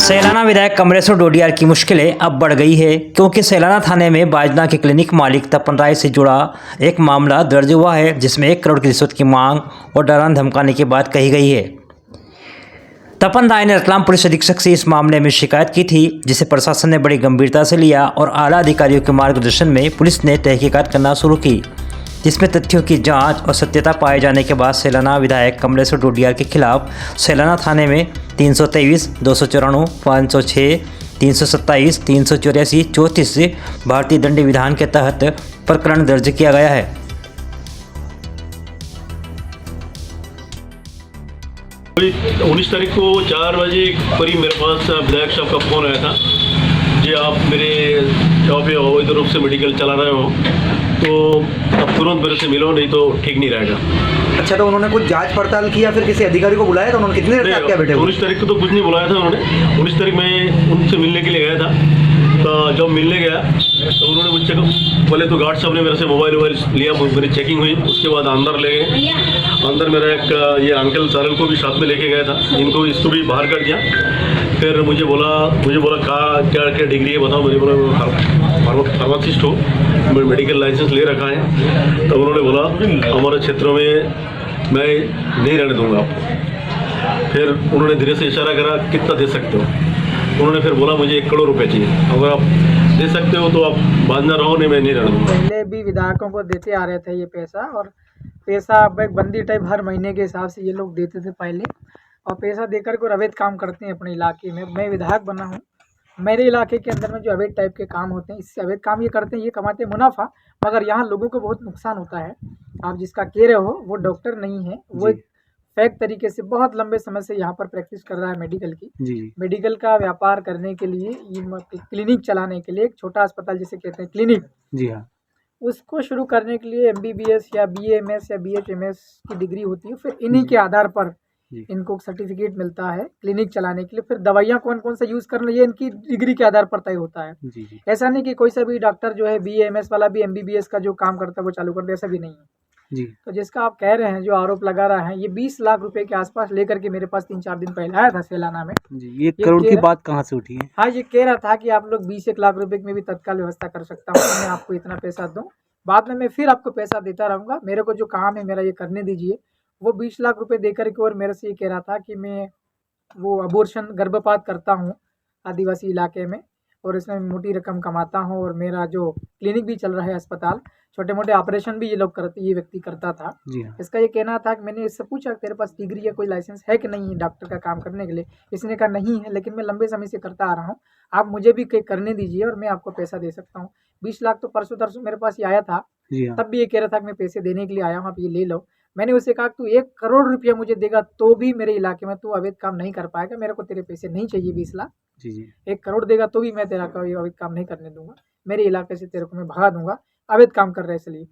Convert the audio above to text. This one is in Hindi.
सैलाना विधायक कमलेश्वर डोडियार की मुश्किलें अब बढ़ गई है क्योंकि सैलाना थाने में बाजना के क्लिनिक मालिक तपन राय से जुड़ा एक मामला दर्ज हुआ है जिसमें 1 करोड़ की रिश्वत की मांग और डराने धमकाने की बात कही गई है। तपन राय ने रतलाम पुलिस अधीक्षक से इस मामले में शिकायत की थी, जिसे प्रशासन ने बड़ी गंभीरता से लिया और आला अधिकारियों के मार्गदर्शन में पुलिस ने तहकीकात करना शुरू की, जिसमें तथ्यों की जांच और सत्यता पाए जाने के बाद सैलाना विधायक कमलेश्वर डोडियार के खिलाफ सैलाना थाने में 323, 294, 506, 327, 384, 34 भारतीय दंड विधान के तहत प्रकरण दर्ज किया गया है। उन्नीस तारीख को 4 बजे करीब मेरे पास विधायक साहब का फ़ोन आया था, जी आप मेरे यहाँ पे अवैध रूप से मेडिकल चला रहे हो तो अब तुरंत मेरे से मिलो, नहीं तो ठीक नहीं रहेगा। अच्छा, तो उन्होंने कुछ जांच पड़ताल की या फिर किसी अधिकारी को बुलाया था? उन्होंने कितनी देर तक क्या बैठे? 19 तारीख को तो कुछ नहीं बुलाया था उन्होंने। 19 तारीख मैं उनसे मिलने के लिए गया था, तो जब मिलने गया तो उन्होंने मुझसे पहले तो गार्ड साहब ने मेरे से मोबाइल लिया, मेरी चेकिंग हुई, उसके बाद अंदर ले गए। अंदर मेरा एक ये अंकल सारल को भी साथ में लेके गया था, इसको भी बाहर कर दिया। फिर मुझे बोला क्या डिग्री है बताओ। मुझे बोला फार्मासिस्ट हो, मैं मेडिकल लाइसेंस ले रखा है। तो उन्होंने बोला हमारे क्षेत्रों में मैं नहीं रहने दूंगा आपको। फिर उन्होंने धीरे से इशारा करा कितना दे सकते हो। उन्होंने फिर बोला मुझे 1 करोड़ रुपए चाहिए, अगर आप दे सकते हो तो आप बांधना रहो, नहीं मैं नहीं रहने दूंगा। पहले भी विधायकों को देते आ रहे थे ये पैसा, और पैसा अब एक बंदी टाइप हर महीने के हिसाब से ये लोग देते थे पहले, और पैसा देकर कोई अवैध काम करते हैं अपने इलाके में। मैं विधायक बना हूँ, मेरे इलाके के अंदर में जो अवैध टाइप के काम होते हैं, इससे अवैध काम ये करते हैं, ये कमाते हैं मुनाफा, मगर यहाँ लोगों को बहुत नुकसान होता है। आप जिसका कह रहे हो वो डॉक्टर नहीं है, वो एक फेक तरीके से बहुत लंबे समय से यहाँ पर प्रैक्टिस कर रहा है मेडिकल की। मेडिकल का व्यापार करने के लिए, क्लिनिक चलाने के लिए, एक छोटा अस्पताल जिसे कहते हैं क्लिनिक, जी हाँ, उसको शुरू करने के लिए MBBS या BAMS या BHMS की डिग्री होती है। फिर इन्हीं के आधार पर इनको सर्टिफिकेट मिलता है क्लिनिक चलाने के लिए। फिर दवाइयाँ कौन कौन सा यूज़ करना, ये इनकी डिग्री के आधार पर तय होता है। ऐसा नहीं कि कोई सा भी डॉक्टर जो है BAMS वाला भी MBBS का जो काम करता है वो चालू कर दे, ऐसा भी नहीं है जी। तो जिसका आप कह रहे हैं, जो आरोप लगा रहा है, ये 20 लाख रुपए के आसपास लेकर के मेरे पास 3-4 दिन पहले आया था सैलाना में। जी, ये करोड़ की बात कहाँ से उठी है? हाँ, ये कह रहा था कि आप लोग 20-1 लाख रुपए में भी तत्काल व्यवस्था कर सकता हूँ, मैं आपको इतना पैसा दूँ, बाद में मैं फिर आपको पैसा देता रहूँगा, मेरे को जो काम है मेरा ये करने दीजिए। वो 20 लाख रुपए देकर के और मेरे से ये कह रहा था कि मैं वो अबॉर्शन गर्भपात करता हूँ आदिवासी इलाके में, और इसमें मोटी रकम कमाता हूँ, और मेरा जो क्लिनिक भी चल रहा है अस्पताल, छोटे मोटे ऑपरेशन भी ये व्यक्ति करता था। इसका ये कहना था कि मैंने इससे पूछा तेरे पास डिग्री या कोई लाइसेंस है कि नहीं है डॉक्टर का काम करने के लिए। इसने कहा नहीं है, लेकिन मैं लंबे समय से करता आ रहा हूँ, आप मुझे भी करने दीजिए और मैं आपको पैसा दे सकता हूँ। 20 लाख तो परसों तरसों मेरे पास ये आया था, तब भी ये कह रहा था कि मैं पैसे देने के लिए आया हूँ, आप ये ले लो। मैंने उसे कहा तू 1 करोड़ रुपया मुझे देगा तो भी मेरे इलाके में तू अवैध काम नहीं कर पाएगा, मेरे को तेरे पैसे नहीं चाहिए 20 लाख। 1 करोड़ देगा तो भी मैं तेरा अवैध काम नहीं करने दूंगा, मेरे इलाके से तेरे को मैं भगा दूंगा, अवैध काम कर रहे इसलिए।